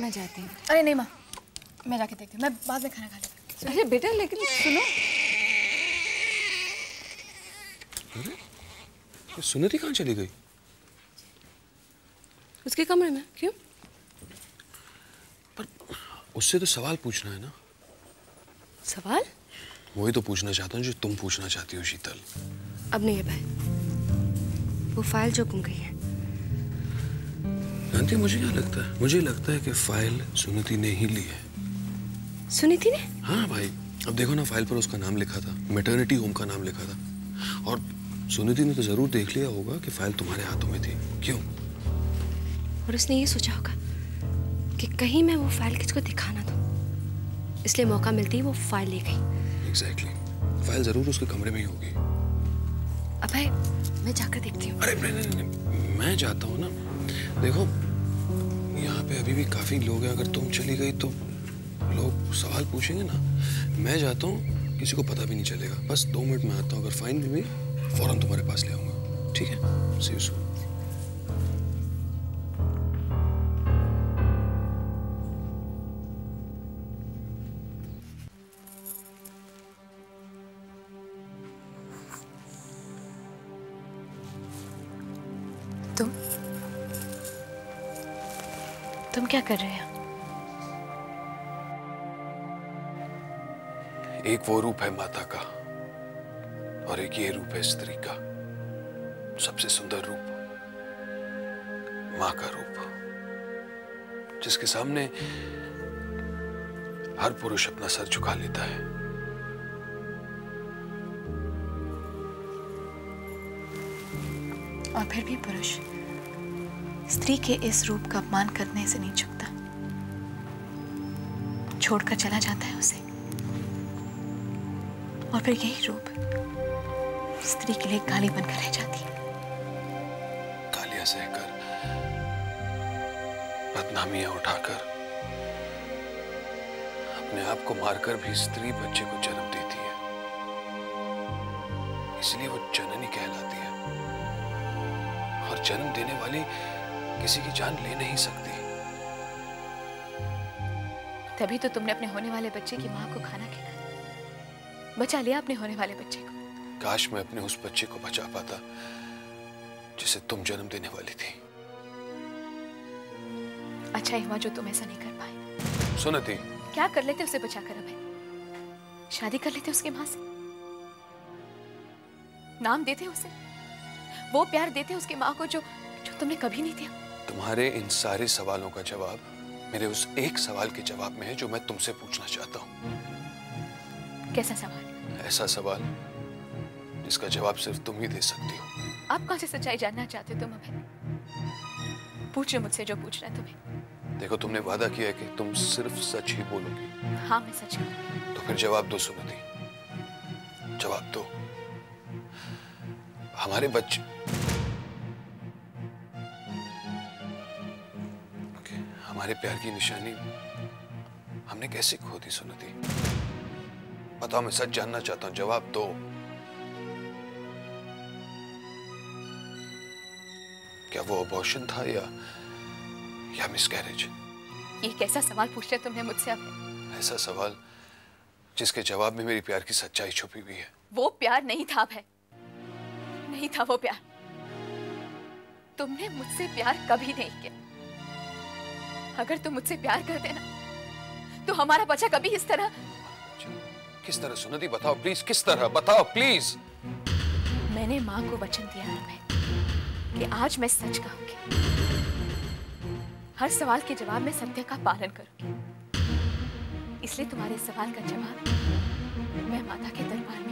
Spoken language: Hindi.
मैं जाती हूँ। अरे नहीं माँ, मैं जाके देखती हूँ, मैं बाद में खाना खा लूँगी। अरे बेटा लेकिन सुनो। अरे ये सुनिधि कहाँ चली गई? उसके कमरे में। क्यों? पर उससे तो सवाल पूछना है ना। सवाल? वही तो पूछना चाहता हूँ जो तुम पूछना चाहती हो शीतल। अब नहीं है भाई, वो फाइल जो गुम गई है। जानती मुझे क्या लगता है? मुझे लगता है कि फाइल सुनिधि ने ही ली है। सुनिधि ने? हाँ भाई, अब देखो ना, फाइल पर उसका नाम लिखा था, मैटरनिटी होम का नाम लिखा था, और सुनिधि ने तो जरूर देख लिया होगा कि फाइल तुम्हारे हाथों में थी। क्यों? और उसने ये सोचा होगा कि कहीं मैं वो फाइल किसको दिखा ना दूं, इसलिए मौका मिलती ही वो फाइल ले गई। एग्जैक्टली, फाइल जरूर उसके कमरे में ही होगी। अभय, मैं जाकर देखती हूँ। अरे नहीं, मैं जाता हूँ ना। देखो यहाँ पे अभी भी काफी लोग हैं, अगर तुम चली गई तो लोग सवाल पूछेंगे ना। मैं जाता हूँ, किसी को पता भी नहीं चलेगा। बस 2 मिनट में आता हूँ, अगर फाइन मिली फौरन तुम्हारे पास ले आऊंगा। ठीक है? सी यू सून। तुम क्या कर रहे हो? एक वो रूप है माता का और एक ये रूप है स्त्री का। सबसे सुंदर रूप मां का रूप, जिसके सामने हर पुरुष अपना सर झुका लेता है। और फिर भी पुरुष स्त्री के इस रूप का अपमान करने से नहीं झुकता, छोड़कर चला जाता है उसे। और फिर यही रूप स्त्री के लिए गाली बनकर रह जाती है। गालियां सहकर, बदनामियां उठाकर, अपने आप को मारकर भी स्त्री बच्चे को जन्म देती है। इसलिए वो जननी कहलाती है, और जन्म देने वाली किसी की जान ले नहीं सकती। तभी तो तुमने अपने होने वाले बच्चे की मां को खाना खिलाया, बचा लिया अपने होने वाले बच्चे को। काश मैं अपने उस बच्चे को बचा पाता जिसे तुम जन्म देने वाली थी। अच्छा ही हुआ जो तुम ऐसा नहीं कर पाए। सुनिधि, क्या कर लेते उसे बचाकर? अभय, शादी कर लेते उसकी मां से, नाम देते उसे, वो प्यार देते उसकी मां को जो तुमने कभी नहीं दिया। तुम्हारे इन सारे सवालों का जवाब मेरे उस एक सवाल के जवाब में है जो मैं तुमसे पूछना चाहता हूँ। कैसा सवाल? ऐसा सवाल जिसका जवाब सिर्फ तुम ही दे सकती हो। आप कौन सी सच्चाई जानना चाहते हो तुम? अभय, पूछो मुझसे जो पूछना है तुम्हें। देखो, तुमने वादा किया है कि तुम सिर्फ सच ही बोलोगी। हाँ, मैं सच कहूंगी। तो फिर जवाब दो सुनिधि, जवाब दो। हमारे बच्चे, हमारे प्यार की निशानी हमने कैसे खो दी सुनिधि? बताओ, मैं सच जानना चाहता हूं, जवाब दो। क्या वो अबॉर्शन था या मिसकैरेज? ये कैसा सवाल पूछ रहे तुमने मुझसे? अब ऐसा सवाल जिसके जवाब में मेरी प्यार की सच्चाई छुपी हुई है। वो प्यार नहीं था अभय, नहीं था वो प्यार। तुमने मुझसे प्यार कभी नहीं किया। अगर तुम मुझसे प्यार करते ना, तो हमारा बच्चा कभी इस तरह। किस तरह सुनिधि? बताओ प्लीज, किस तरह? बताओ प्लीज। मैंने मां को वचन दिया है कि आज मैं सच कहूंगी, हर सवाल के जवाब में सत्य का पालन करूंगी। इसलिए तुम्हारे सवाल का जवाब मैं माता के दरबार में